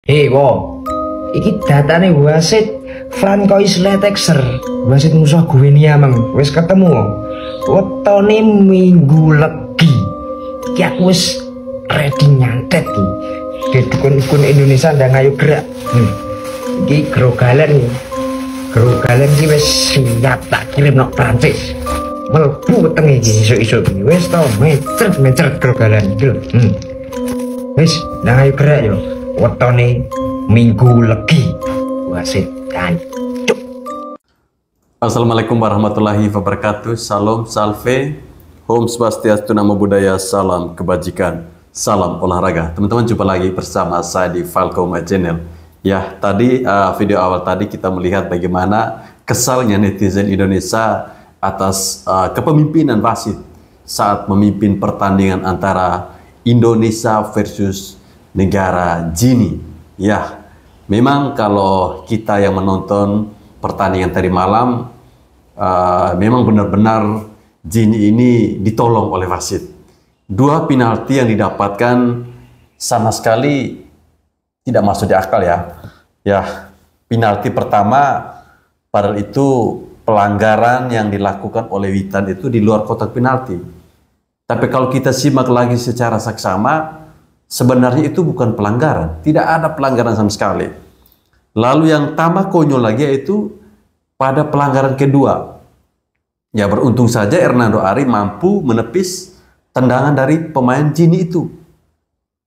Hei wo, iki datane wasit Francois Letexer, wasit musuh gue nih amang, wis ketemu. Wetone minggu legi, iki aku wis ready nyantet iki. Dukun-dukun Indonesia ndang ayo gerak. Iki grogalan iki. Grogalan iki wis siap tak kirim nok Prancis. Mlebu wetenge iki isuk-isuk iki. Wis to, mencret grogalan iki. Wis, ndang ayo gerak yo. Wetone minggu legi wasit kancuk. Assalamualaikum warahmatullahi wabarakatuh. Salam, salve, Om Swastiastu, Namo Buddhaya, salam kebajikan, salam olahraga. Teman-teman, jumpa lagi bersama saya di Falco My Channel. Ya, tadi video awal tadi kita melihat bagaimana kesalnya netizen Indonesia atas kepemimpinan wasit saat memimpin pertandingan antara Indonesia versus negara Gini. Ya, memang kalau kita yang menonton pertandingan tadi malam, memang benar-benar Gini ini ditolong oleh wasit. Dua penalti yang didapatkan sama sekali tidak masuk di akal ya. Ya, penalti pertama padahal itu pelanggaran yang dilakukan oleh Witan itu di luar kotak penalti. Tapi kalau kita simak lagi secara saksama, sebenarnya itu bukan pelanggaran, tidak ada pelanggaran sama sekali. Lalu yang tambah konyol lagi yaitu pada pelanggaran kedua. Ya, beruntung saja Hernando Ari mampu menepis tendangan dari pemain Gini itu.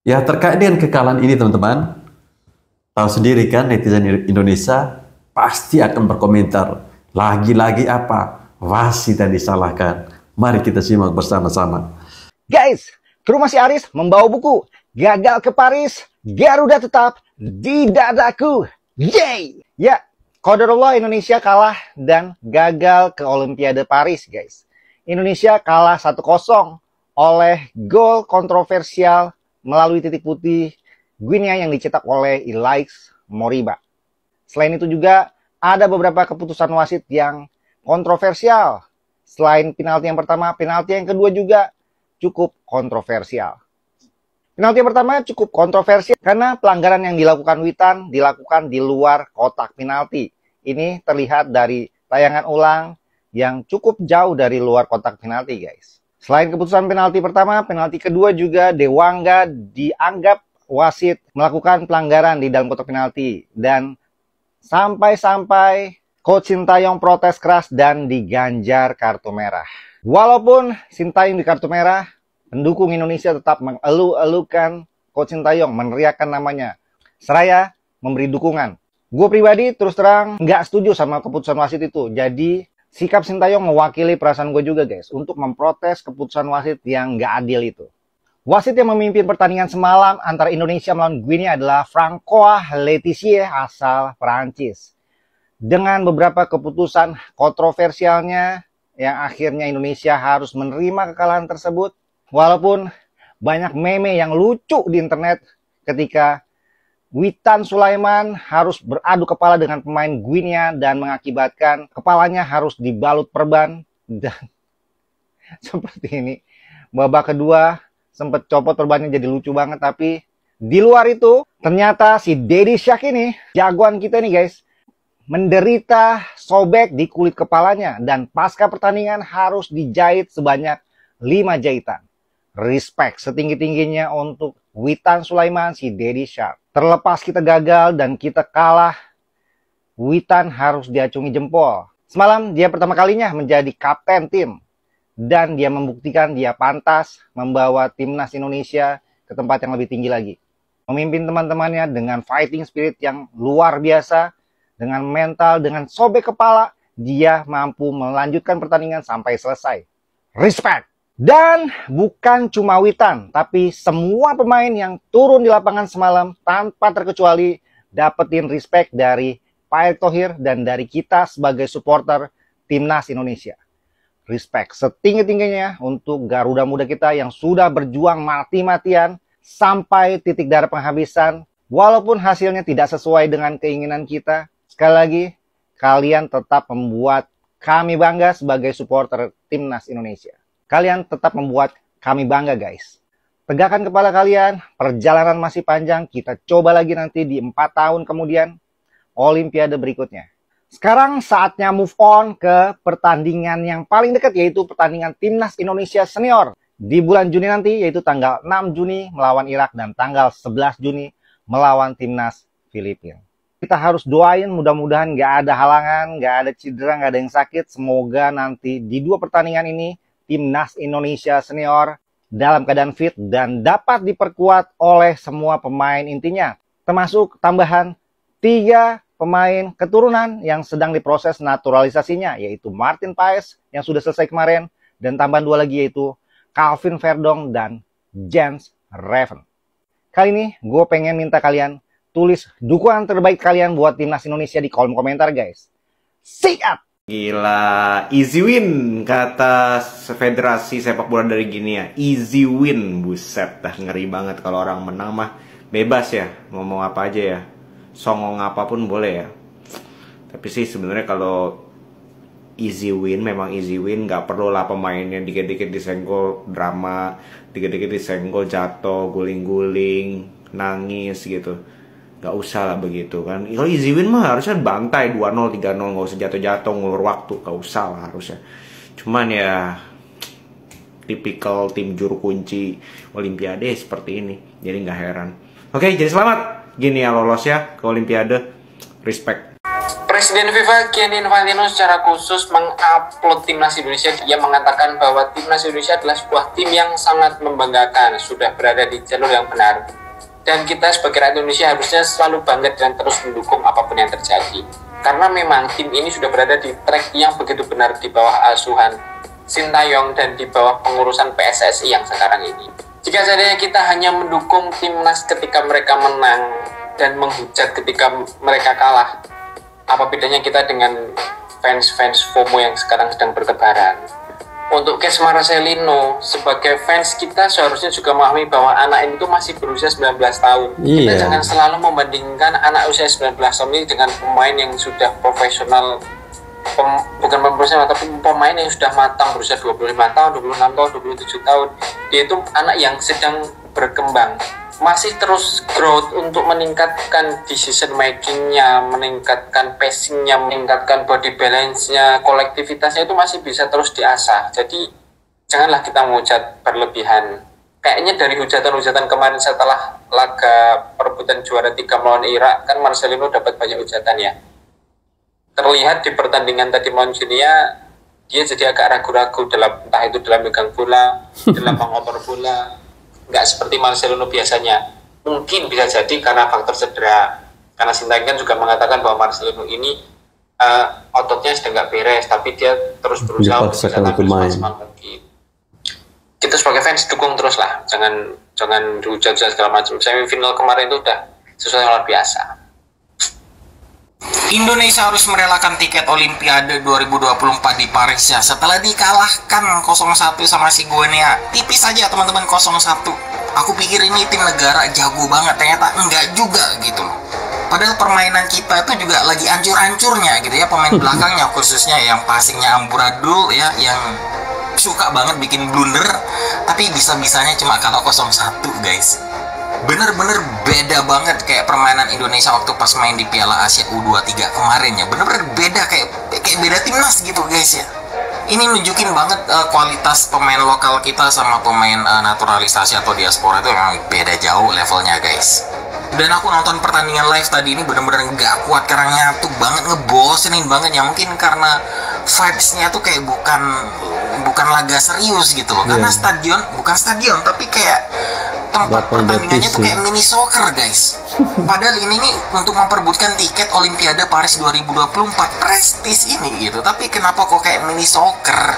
Ya, terkait dengan kekalahan ini teman-teman, tahu sendiri kan netizen Indonesia pasti akan berkomentar, lagi-lagi apa? Wasit yang disalahkan. Mari kita simak bersama-sama. Guys, kru masih Aris membawa buku Gagal ke Paris, Garuda tetap di dadaku. Yeay! Ya, qadarullah Indonesia kalah dan gagal ke Olimpiade Paris, guys. Indonesia kalah 1-0 oleh gol kontroversial melalui titik putih Guinea yang dicetak oleh Ilaix Moriba. Selain itu juga ada beberapa keputusan wasit yang kontroversial. Selain penalti yang pertama, penalti yang kedua juga cukup kontroversial. Penalti yang pertama cukup kontroversial karena pelanggaran yang dilakukan Witan dilakukan di luar kotak penalti. Ini terlihat dari tayangan ulang yang cukup jauh dari luar kotak penalti, guys. Selain keputusan penalti pertama, penalti kedua juga Dewangga dianggap wasit melakukan pelanggaran di dalam kotak penalti. Dan sampai-sampai Coach Sintayong protes keras dan diganjar kartu merah. Walaupun Sintayong di kartu merah, pendukung Indonesia tetap mengeluh-elukan Coach Sintayong, meneriakkan namanya, seraya memberi dukungan. Gue pribadi terus terang nggak setuju sama keputusan wasit itu. Jadi sikap Sintayong mewakili perasaan gue juga, guys, untuk memprotes keputusan wasit yang nggak adil itu. Wasit yang memimpin pertandingan semalam antara Indonesia melawan Guinea adalah Francois Letizia asal Prancis. Dengan beberapa keputusan kontroversialnya yang akhirnya Indonesia harus menerima kekalahan tersebut. Walaupun banyak meme yang lucu di internet ketika Witan Sulaiman harus beradu kepala dengan pemain Guinea dan mengakibatkan kepalanya harus dibalut perban. Dan seperti ini, babak kedua sempat copot perbannya, jadi lucu banget. Tapi di luar itu ternyata si Deddy Syak ini, jagoan kita nih guys, menderita sobek di kulit kepalanya dan pasca pertandingan harus dijahit sebanyak 5 jahitan. Respect setinggi-tingginya untuk Witan Sulaiman, si Deddy Syak. Terlepas kita gagal dan kita kalah, Witan harus diacungi jempol. Semalam dia pertama kalinya menjadi kapten tim. Dan dia membuktikan dia pantas membawa timnas Indonesia ke tempat yang lebih tinggi lagi. Memimpin teman-temannya dengan fighting spirit yang luar biasa. Dengan mental, dengan sobek kepala, dia mampu melanjutkan pertandingan sampai selesai. Respect! Dan bukan cuma Witan, tapi semua pemain yang turun di lapangan semalam tanpa terkecuali dapetin respect dari Pak Erick Thohir dan dari kita sebagai supporter timnas Indonesia. Respect setinggi-tingginya untuk Garuda muda kita yang sudah berjuang mati-matian sampai titik darah penghabisan. Walaupun hasilnya tidak sesuai dengan keinginan kita, sekali lagi kalian tetap membuat kami bangga sebagai supporter timnas Indonesia. Kalian tetap membuat kami bangga, guys. Tegakkan kepala kalian, perjalanan masih panjang, kita coba lagi nanti di 4 tahun kemudian, Olimpiade berikutnya. Sekarang saatnya move on ke pertandingan yang paling dekat, yaitu pertandingan Timnas Indonesia Senior. Di bulan Juni nanti, yaitu tanggal 6 Juni melawan Irak dan tanggal 11 Juni melawan Timnas Filipina. Kita harus doain mudah-mudahan nggak ada halangan, nggak ada cedera, nggak ada yang sakit. Semoga nanti di 2 pertandingan ini, Timnas Indonesia Senior dalam keadaan fit dan dapat diperkuat oleh semua pemain intinya. Termasuk tambahan 3 pemain keturunan yang sedang diproses naturalisasinya, yaitu Martin Paes yang sudah selesai kemarin, dan tambahan 2 lagi yaitu Calvin Verdong dan Jens Reven. Kali ini gue pengen minta kalian tulis dukungan terbaik kalian buat Timnas Indonesia di kolom komentar, guys. Siap! Gila, easy win kata Federasi Sepak Bola dari Guinea. Easy win, buset dah, ngeri banget. Kalau orang menang mah bebas ya, ngomong apa aja ya, songong apapun boleh ya. Tapi sih sebenarnya kalau easy win, memang easy win, nggak perlu lah pemainnya dikit-dikit disenggol drama, dikit-dikit disenggol jatuh, guling-guling, nangis gitu. Gak usah lah begitu kan. Kalau easy win mah harusnya bantai 2-0, 3-0, gak usah jatuh-jatuh ngulur waktu, gak usah lah harusnya. Cuman ya tipikal tim juru kunci Olimpiade seperti ini, jadi gak heran. Oke, jadi selamat Guinea lolos ya ke Olimpiade. Respect. Presiden FIFA Gianni Infantino secara khusus mengupload Timnas Indonesia. Dia mengatakan bahwa Timnas Indonesia adalah sebuah tim yang sangat membanggakan, sudah berada di jalur yang benar. Dan kita sebagai rakyat Indonesia harusnya selalu bangga dan terus mendukung apapun yang terjadi. Karena memang tim ini sudah berada di track yang begitu benar di bawah asuhan Sintayong dan di bawah pengurusan PSSI yang sekarang ini. Jika seandainya kita hanya mendukung timnas ketika mereka menang dan menghujat ketika mereka kalah, apa bedanya kita dengan fans-fans FOMO yang sekarang sedang bertebaran? Untuk Kes Marcelino, sebagai fans kita seharusnya juga memahami bahwa anak ini tuh masih berusia 19 tahun. Kita jangan selalu membandingkan anak usia 19 tahun ini dengan pemain yang sudah profesional, bukan profesional, tapi pemain yang sudah matang berusia 25 tahun, 26 tahun, 27 tahun. Dia itu anak yang sedang berkembang, masih terus growth untuk meningkatkan decision makingnya, meningkatkan passingnya, meningkatkan body balance-nya, kolektivitasnya itu masih bisa terus diasah. Jadi janganlah kita menghujat berlebihan. Kayaknya dari hujatan-hujatan kemarin setelah laga perebutan juara 3 melawan Irak, kan Marcelino dapat banyak hujatan ya. Terlihat di pertandingan tadi melawan Guinea, dia jadi agak ragu-ragu dalam, entah itu dalam megang bola, dalam mengoper bola. Nggak seperti Marcelino biasanya. Mungkin bisa jadi karena faktor cedera. Karena Sintayong kan juga mengatakan bahwa Marcelino ini ototnya sedang nggak beres, tapi dia terus berusaha untuk bisa tampil semaksimal mungkin. Kita sebagai fans dukung terus lah, jangan dihujat-hujat segala macam. Semifinal kemarin itu udah sesuatu yang luar biasa. Indonesia harus merelakan tiket Olimpiade 2024 di Paris ya, setelah dikalahkan 0-1 sama si Guinea. Tipis aja teman-teman, 0-1. Aku pikir ini tim negara jago banget, ternyata enggak juga gitu loh. Padahal permainan kita itu juga lagi ancur-ancurnya gitu ya, pemain belakangnya khususnya yang passingnya amburadul ya, yang suka banget bikin blunder, tapi bisa-bisanya cuma kalah 0-1 guys. Bener-bener beda banget kayak permainan Indonesia waktu pas main di Piala Asia U23 kemarin ya. Bener-bener beda, kayak beda timnas gitu guys ya. Ini nunjukin banget kualitas pemain lokal kita sama pemain naturalisasi atau diaspora itu memang beda jauh levelnya guys. Dan aku nonton pertandingan live tadi ini bener-bener nggak kuat karena ngantuk banget, ngebosenin banget ya. Mungkin karena vibes-nya tuh kayak bukan laga serius gitu loh. Karena stadion, bukan stadion tapi kayak tempat pertandingannya tuh kayak mini soccer guys. Padahal ini nih untuk memperebutkan tiket Olimpiade Paris 2024, prestis ini gitu. Tapi kenapa kok kayak mini soccer?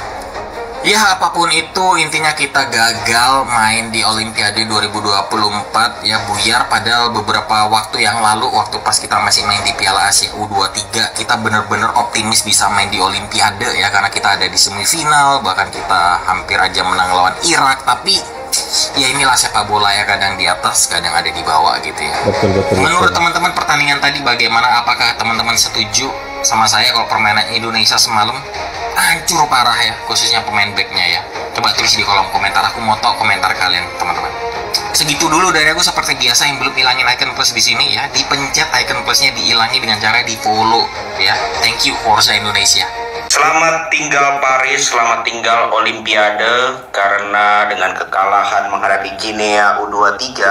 Ya apapun itu, intinya kita gagal main di Olimpiade 2024 ya, buyar. Padahal beberapa waktu yang lalu, waktu pas kita masih main di Piala Asia U23, kita bener-bener optimis bisa main di Olimpiade ya, karena kita ada di semifinal, bahkan kita hampir aja menang lawan Irak. Tapi ya inilah sepak bola ya, kadang di atas kadang ada di bawah gitu ya. Betul. Menurut teman-teman pertandingan tadi bagaimana? Apakah teman-teman setuju sama saya kalau permainan Indonesia semalam hancur parah ya, khususnya pemain backnya ya? Coba tulis di kolom komentar, aku mau tahu komentar kalian teman-teman. Segitu dulu dari aku. Seperti biasa, yang belum hilangin icon plus di sini ya, dipencet icon plusnya, dihilangi dengan cara di follow ya. Thank you Forza Indonesia. Selamat tinggal Paris, selamat tinggal Olimpiade, karena dengan kekalahan menghadapi Guinea U23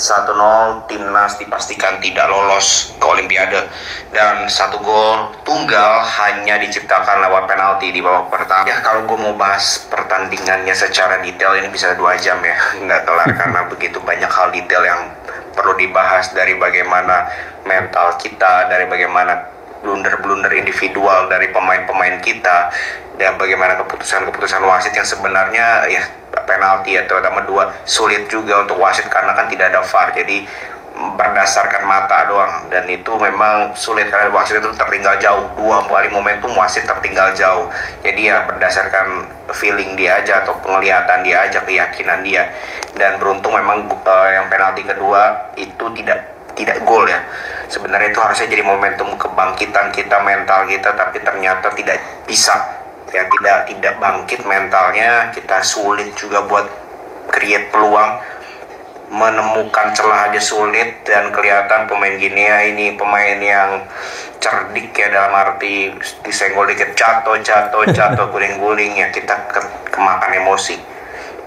1-0, timnas dipastikan tidak lolos ke Olimpiade, dan 1 gol tunggal hanya diciptakan lewat penalti di babak pertama. Ya, kalau gue mau bahas pertandingannya secara detail ini bisa 2 jam ya, nggak kelar karena begitu banyak hal detail yang perlu dibahas, dari bagaimana mental kita, dari bagaimana blunder-blunder individual dari pemain-pemain kita, dan bagaimana keputusan-keputusan wasit yang sebenarnya ya penalti ya terutama 2 sulit juga untuk wasit karena kan tidak ada VAR, jadi berdasarkan mata doang, dan itu memang sulit karena wasit itu tertinggal jauh, 2 kali momentum wasit tertinggal jauh, jadi ya berdasarkan feeling dia aja atau penglihatan dia aja, keyakinan dia, dan beruntung memang yang penalti kedua itu tidak gol ya. Sebenarnya itu harusnya jadi momentum kebangkitan kita, mental kita, tapi ternyata tidak bisa ya, tidak bangkit mentalnya. Kita sulit juga buat create peluang, menemukan celah aja sulit, dan kelihatan pemain Guinea ini pemain yang cerdik ya, dalam arti disenggol dikit jatuh guling-guling ya, kita kemakan emosi.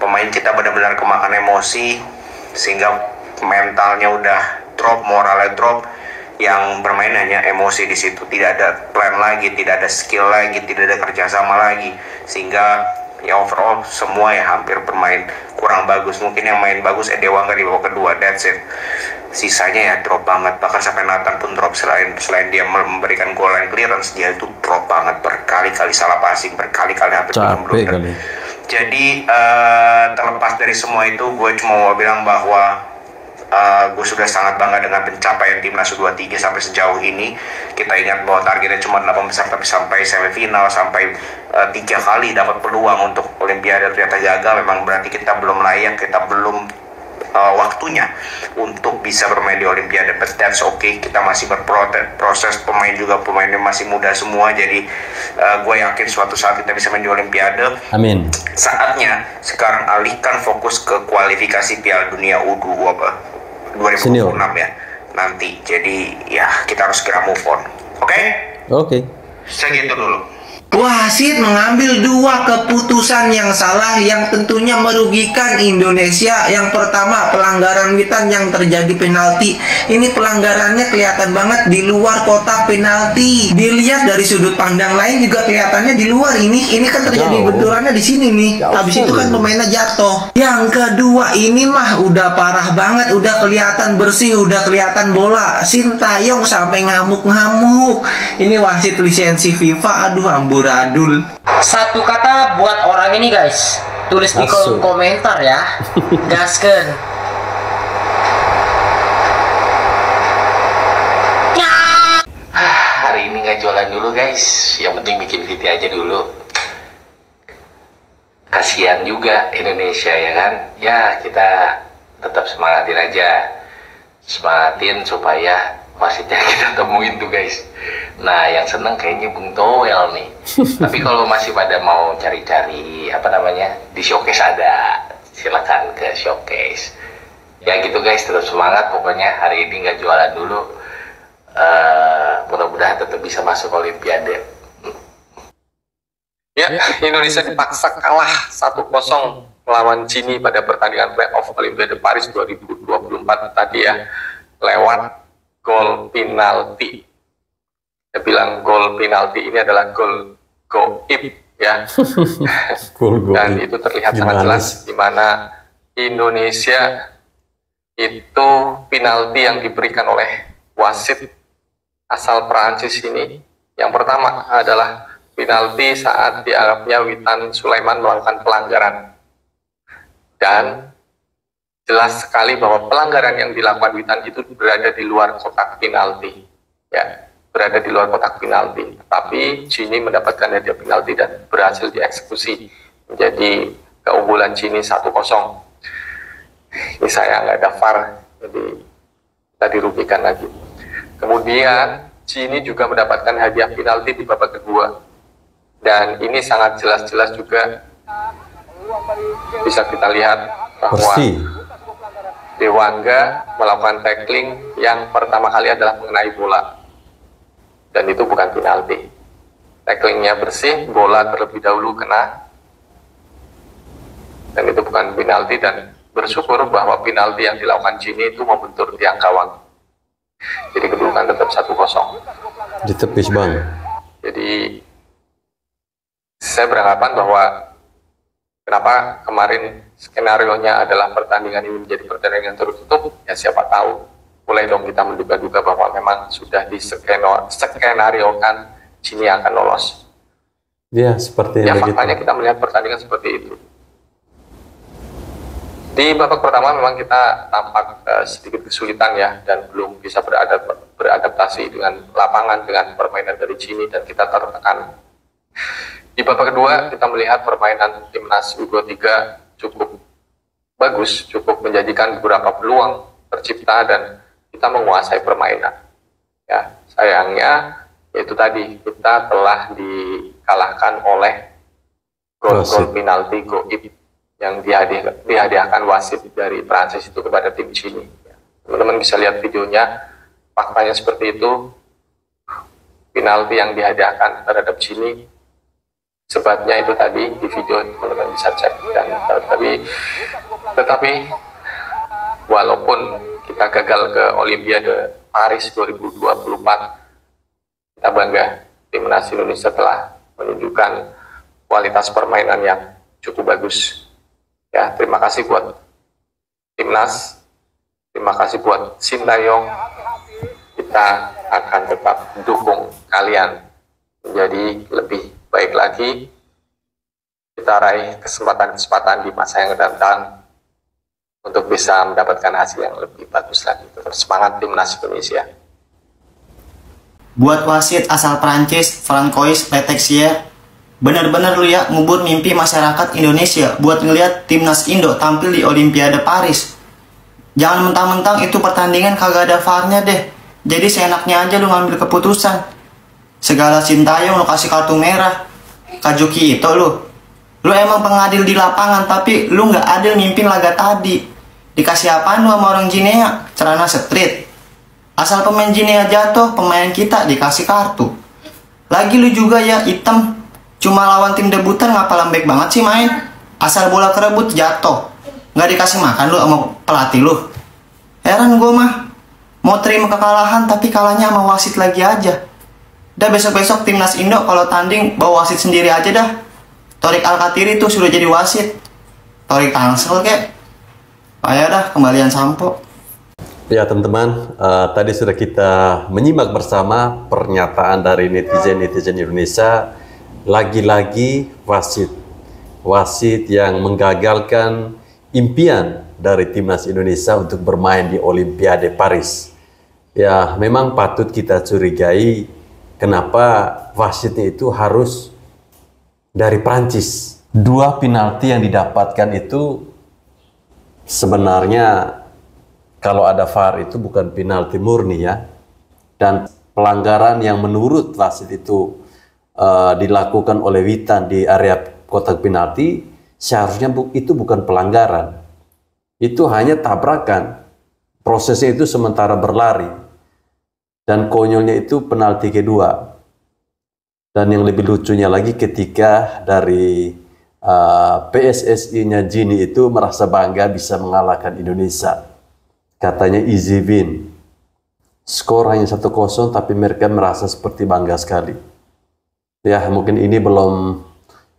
Pemain kita benar-benar kemakan emosi sehingga mentalnya udah drop, moralnya drop, yang bermain hanya emosi di situ, tidak ada plan lagi, tidak ada skill lagi, tidak ada kerjasama lagi, sehingga ya overall semua ya hampir bermain kurang bagus. Mungkin yang main bagus Edewanga di babak kedua, that's it. Sisanya ya drop banget, bahkan sampai Nathan pun drop. Selain dia memberikan goal line clearance, dia itu drop banget, berkali-kali salah passing, berkali-kali hampir blunder. Jadi terlepas dari semua itu, gue cuma mau bilang bahwa gue sudah sangat bangga dengan pencapaian timnas U23 sampai sejauh ini. Kita ingat bahwa targetnya cuma 8 besar, tapi sampai semifinal, sampai 3 kali dapat peluang untuk Olimpiade ternyata gagal. Memang berarti kita belum layak, kita belum waktunya untuk bisa bermain di Olimpiade. But that's okay, kita masih berproses, pemain juga pemainnya masih muda semua. Jadi gue yakin suatu saat kita bisa main di Olimpiade. Amin. Saatnya sekarang alihkan fokus ke kualifikasi Piala Dunia U2026 ya nanti. Jadi ya kita harus segera move on. Oke? Segitu dulu. Wasit mengambil 2 keputusan yang salah yang tentunya merugikan Indonesia. Yang pertama, pelanggaran Witan yang terjadi penalti. Ini pelanggarannya kelihatan banget di luar kotak penalti. Dilihat dari sudut pandang lain juga kelihatannya di luar. Ini kan terjadi benturannya di sini nih. Habis itu kan pemainnya jatuh. Yang kedua, ini mah udah parah banget, udah kelihatan bersih, udah kelihatan bola. Sintayong sampai ngamuk-ngamuk. Ini wasit lisensi FIFA, aduh amburadul. Satu kata buat orang ini guys, tulis di kolom komentar ya. Gasken. Hari ini nggak jualan dulu guys, yang penting bikin video aja dulu. Kasihan juga Indonesia ya kan. Ya kita tetap semangatin aja, semangatin supaya wasitnya kita temuin tuh guys. Nah yang seneng kayaknya Bung Toel nih. Tapi kalau masih pada mau cari-cari apa namanya di showcase ada, silakan ke showcase. Ya gitu guys, terus semangat pokoknya. Hari ini nggak jualan dulu. Mudah-mudahan tetap bisa masuk Olimpiade. Ya, Indonesia dipaksa kalah 1-0 melawan China pada pertandingan playoff Olimpiade Paris 2024 tadi ya, lewat gol penalti. Saya bilang gol penalti ini adalah gol goib ya. Dan itu terlihat sangat jelas di mana Indonesia itu penalti yang diberikan oleh wasit asal Prancis ini. Yang pertama adalah penalti saat dianggapnya Witan Sulaiman melakukan pelanggaran. Dan jelas sekali bahwa pelanggaran yang dilakukan Witan itu berada di luar kotak penalti. Ya, berada di luar kotak penalti. Tapi Cini mendapatkan hadiah penalti dan berhasil dieksekusi. Menjadi keunggulan Cini 1-0. Ini saya nggak ada VAR, jadi kita dirugikan lagi. Kemudian Cini juga mendapatkan hadiah penalti di babak kedua. Dan ini sangat jelas-jelas juga bisa kita lihat bahwa Dewangga melakukan tackling yang pertama kali adalah mengenai bola, dan itu bukan penalti. Tacklingnya bersih, bola terlebih dahulu kena, dan itu bukan penalti. Dan bersyukur bahwa penalti yang dilakukan Gini itu membentur tiang gawang, jadi kedudukan tetap 1-0. Ditepis bang. Jadi saya beranggapan bahwa kenapa kemarin skenario-nya adalah pertandingan ini menjadi pertandingan tertutup, ya siapa tahu. Mulai dong kita menduga-duga bahwa memang sudah diskenariokan Gini akan lolos. Ya, seperti ya begitu. faktanya kita melihat pertandingan seperti itu. Di babak pertama memang kita tampak sedikit kesulitan ya, dan belum bisa beradaptasi dengan lapangan, dengan permainan dari Gini, dan kita tertekan. Di babak kedua kita melihat permainan timnas U23 cukup bagus, cukup menjadikan beberapa peluang tercipta dan kita menguasai permainan. Ya, sayangnya yaitu tadi kita telah dikalahkan oleh gol penalti goib yang dihadiahkan wasit dari Prancis itu kepada tim Gini. Teman-teman bisa lihat videonya, faktanya seperti itu. Penalti yang dihadiahkan terhadap Gini, sebabnya itu tadi di video teman-teman bisa cek. Dan tetapi walaupun kita gagal ke Olimpiade Paris 2024, kita bangga timnas Indonesia telah menunjukkan kualitas permainan yang cukup bagus. Ya, terima kasih buat timnas, terima kasih buat Sintayong. Kita akan tetap dukung kalian menjadi lebih baik lagi. Kita raih kesempatan-kesempatan di masa yang datang untuk bisa mendapatkan hasil yang lebih bagus lagi. Tetap semangat timnas Indonesia. Buat wasit asal Prancis, Francois Letexier, bener-bener lu ya ngubur mimpi masyarakat Indonesia buat ngelihat timnas Indo tampil di Olimpiade Paris. Jangan mentang-mentang itu pertandingan kagak ada VAR-nya deh. Jadi seenaknya aja lu ngambil keputusan. Segala Sintayong lu kasih kartu merah. Kajuki itu lu. Lu emang pengadil di lapangan tapi lu nggak adil mimpin laga tadi. Dikasih apaan lu sama orang Jinea? Celana street. Asal pemain Jinea jatuh, pemain kita dikasih kartu. Lagi lu juga ya hitam. Cuma lawan tim debutan ngapa lembek banget sih main? Asal bola kerebut jatuh. Nggak dikasih makan lu sama pelatih lu. Heran gue mah. Mau terima kekalahan tapi kalahnya sama wasit lagi aja. Dah besok-besok timnas Indo kalau tanding bawa wasit sendiri aja dah. Torik Alkatiri tuh sudah jadi wasit. Torik Tangsel kek. Ayo dah kembalian sampo. Ya teman-teman, tadi sudah kita menyimak bersama pernyataan dari netizen Indonesia. Lagi-lagi wasit yang menggagalkan impian dari timnas Indonesia untuk bermain di Olimpiade Paris. Ya memang patut kita curigai kenapa wasitnya itu harus dari Prancis. 2 penalti yang didapatkan itu sebenarnya kalau ada VAR itu bukan penalti murni ya, dan pelanggaran yang menurut wasit itu dilakukan oleh Witan di area kotak penalti seharusnya itu bukan pelanggaran, itu hanya tabrakan. Prosesnya itu sementara berlari dan konyolnya itu penalti kedua. Dan yang lebih lucunya lagi ketika dari PSSI-nya Gini itu merasa bangga bisa mengalahkan Indonesia. Katanya easy win. Skor hanya 1-0 tapi mereka merasa seperti bangga sekali. Ya mungkin ini belum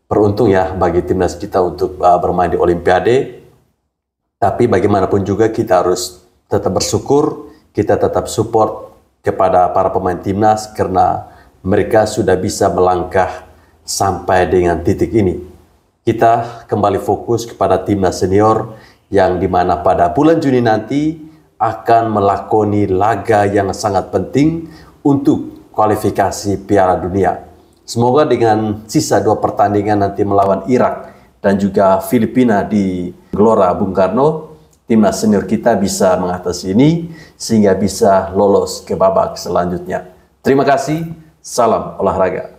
beruntung ya bagi timnas kita untuk bermain di Olimpiade. Tapi bagaimanapun juga kita harus tetap bersyukur, kita tetap support kepada para pemain timnas karena mereka sudah bisa melangkah sampai dengan titik ini. Kita kembali fokus kepada timnas senior yang dimana pada bulan Juni nanti akan melakoni laga yang sangat penting untuk kualifikasi Piala Dunia. Semoga dengan sisa 2 pertandingan nanti melawan Irak dan juga Filipina di Gelora Bung Karno, timnas senior kita bisa mengatasi ini sehingga bisa lolos ke babak selanjutnya. Terima kasih, salam olahraga.